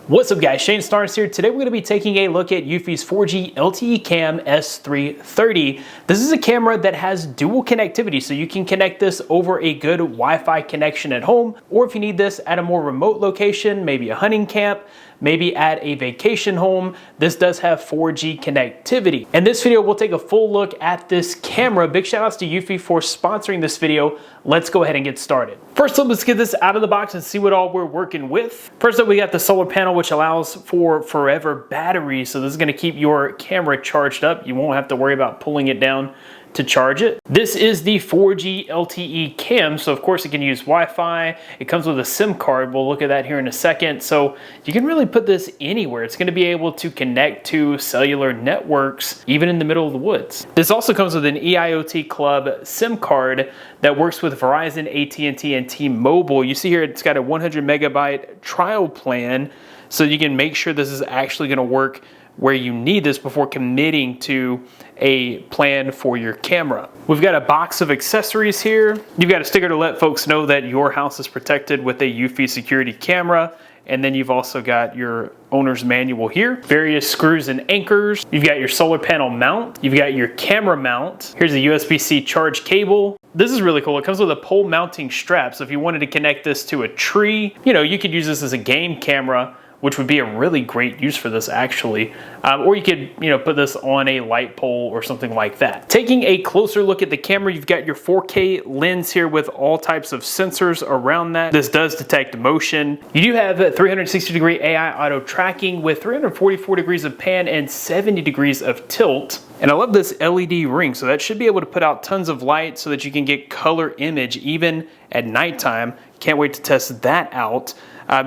What's up guys, Shane Stars here. Today we're going to be taking a look at eufy's 4G LTE Cam S330. This is a camera that has dual connectivity, so you can connect this over a good Wi-Fi connection at home, or if you need this at a more remote location, maybe a hunting camp, maybe at a vacation home, this does have 4G connectivity. In this video, we'll take a full look at this camera. Big shout outs to eufy for sponsoring this video. Let's go ahead and get started. First up, let's get this out of the box and see what all we're working with. First up, we got the solar panel, which allows for forever battery. So this is gonna keep your camera charged up. You won't have to worry about pulling it down to charge it. This is the 4G LTE Cam, so of course it can use Wi-Fi. It comes with a SIM card. We'll look at that here in a second. So you can really put this anywhere. It's going to be able to connect to cellular networks, even in the middle of the woods. This also comes with an EIoT Club SIM card that works with Verizon, AT&T, and T-Mobile. You see here it's got a 100 megabyte trial plan, so you can make sure this is actually going to work where you need this before committing to a plan for your camera. We've got a box of accessories here. You've got a sticker to let folks know that your house is protected with a eufy security camera. And then you've also got your owner's manual here, various screws and anchors. You've got your solar panel mount. You've got your camera mount. Here's a USB-C charge cable. This is really cool. It comes with a pole mounting strap. So if you wanted to connect this to a tree, you could use this as a game camera, which would be a really great use for this actually. Or you could, put this on a light pole or something like that. Taking a closer look at the camera, you've got your 4K lens here with all types of sensors around that. This does detect motion. You do have a 360-degree AI auto tracking with 344 degrees of pan and 70 degrees of tilt. And I love this LED ring, so that should be able to put out tons of light so that you can get color image even at nighttime. Can't wait to test that out.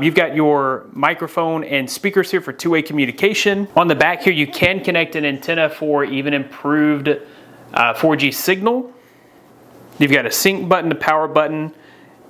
You've got your microphone and speakers here for two-way communication. On the back here, you can connect an antenna for even improved 4G signal. You've got a sync button, a power button,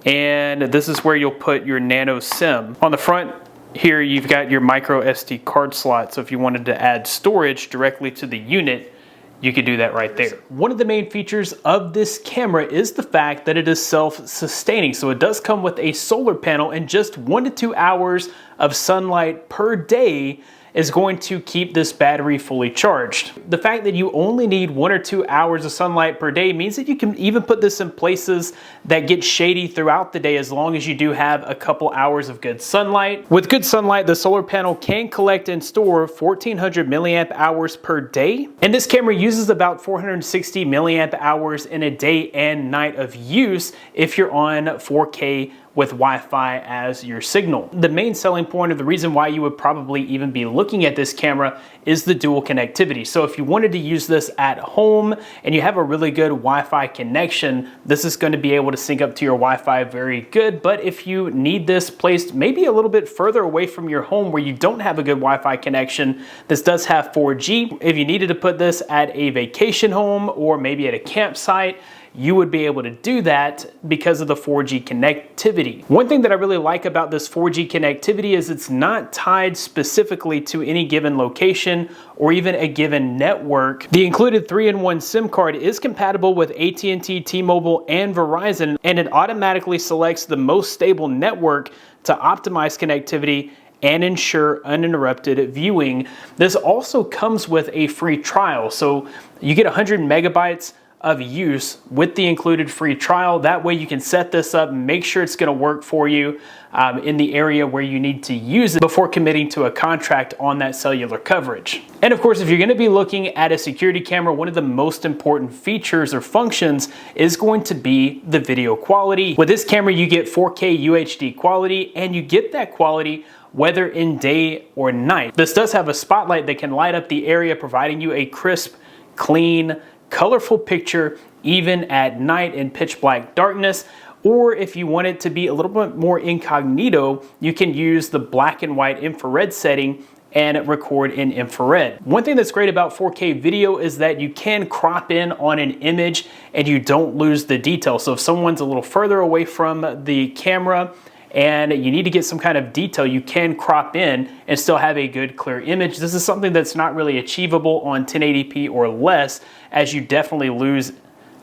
and this is where you'll put your nano SIM. On the front here, you've got your micro SD card slot, so if you wanted to add storage directly to the unit, you could do that right there. One of the main features of this camera is the fact that it is self-sustaining. So it does come with a solar panel, and just 1 to 2 hours of sunlight per day is going to keep this battery fully charged. The fact that you only need 1 or 2 hours of sunlight per day means that you can even put this in places that get shady throughout the day, as long as you do have a couple hours of good sunlight. With good sunlight, the solar panel can collect and store 1400 milliamp hours per day. And this camera uses about 460 milliamp hours in a day and night of use if you're on 4K with Wi-Fi as your signal. The main selling point, or the reason why you would probably even be looking at this camera, is the dual connectivity. So if you wanted to use this at home and you have a really good Wi-Fi connection, this is going to be able to sync up to your Wi-Fi very good. But if you need this placed maybe a little bit further away from your home where you don't have a good Wi-Fi connection, this does have 4G. If you needed to put this at a vacation home or maybe at a campsite, you would be able to do that because of the 4G connectivity. One thing that I really like about this 4G connectivity is it's not tied specifically to any given location or even a given network. The included 3-in-1 SIM card is compatible with AT&T, T-Mobile, and Verizon, and it automatically selects the most stable network to optimize connectivity and ensure uninterrupted viewing. This also comes with a free trial, so you get 100 megabytes of use with the included free trial. That way you can set this up and make sure it's going to work for you in the area where you need to use it before committing to a contract on that cellular coverage. And of course, if you're going to be looking at a security camera, one of the most important features or functions is going to be the video quality. With this camera, you get 4K UHD quality, and you get that quality whether in day or night. This does have a spotlight that can light up the area, providing you a crisp, clean, colorful picture even at night in pitch black darkness. Or if you want it to be a little bit more incognito, you can use the black and white infrared setting and record in infrared. One thing that's great about 4K video is that you can crop in on an image and you don't lose the detail. So if someone's a little further away from the camera and you need to get some kind of detail, you can crop in and still have a good clear image. This is something that's not really achievable on 1080p or less, as you definitely lose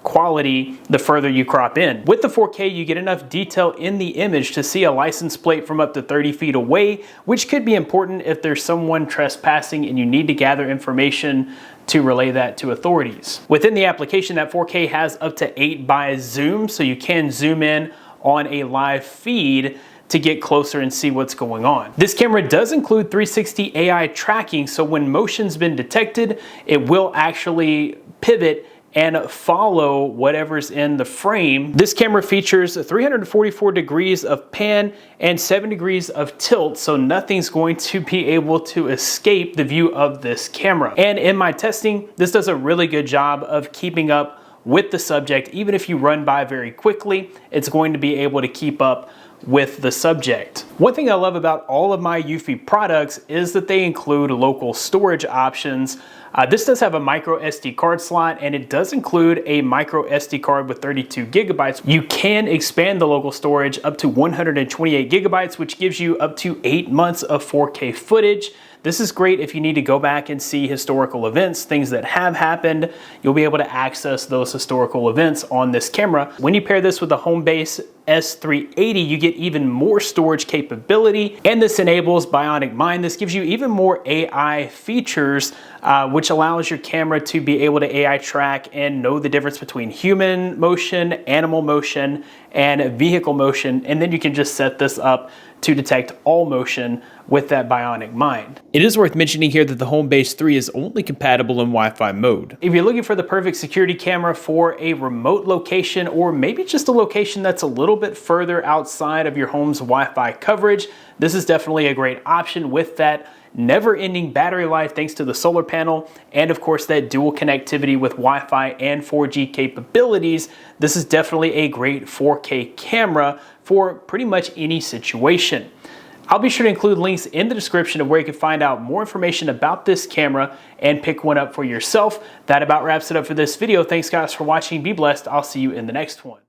quality the further you crop in. With the 4K, you get enough detail in the image to see a license plate from up to 30 feet away, which could be important if there's someone trespassing and you need to gather information to relay that to authorities. Within the application, that 4K has up to 8x zoom, so you can zoom in on a live feed to get closer and see what's going on. This camera does include 360 AI tracking, so when motion's been detected, it will actually pivot and follow whatever's in the frame. This camera features 344 degrees of pan and 7 degrees of tilt, so nothing's going to be able to escape the view of this camera. And in my testing, this does a really good job of keeping up with the subject. Even if you run by very quickly, it's going to be able to keep up with the subject. One thing I love about all of my eufy products is that they include local storage options. This does have a micro SD card slot, and it does include a micro SD card with 32 gigabytes. You can expand the local storage up to 128 gigabytes, which gives you up to 8 months of 4K footage. This is great if you need to go back and see historical events, things that have happened. You'll be able to access those historical events on this camera. When you pair this with the Homebase S380, you get even more storage capability, and this enables Bionic Mind. This gives you even more AI features, which allows your camera to be able to AI track and know the difference between human motion, animal motion, and vehicle motion, and then you can just set this up to detect all motion with that Bionic Mind. It is worth mentioning here that the Homebase 3 is only compatible in Wi-Fi mode. If you're looking for the perfect security camera for a remote location, or maybe just a location that's a little bit further outside of your home's Wi-Fi coverage, this is definitely a great option with that never-ending battery life thanks to the solar panel, and of course that dual connectivity with Wi-Fi and 4G capabilities. This is definitely a great 4K camera for pretty much any situation. I'll be sure to include links in the description of where you can find out more information about this camera and pick one up for yourself. That about wraps it up for this video. Thanks guys for watching. Be blessed. I'll see you in the next one.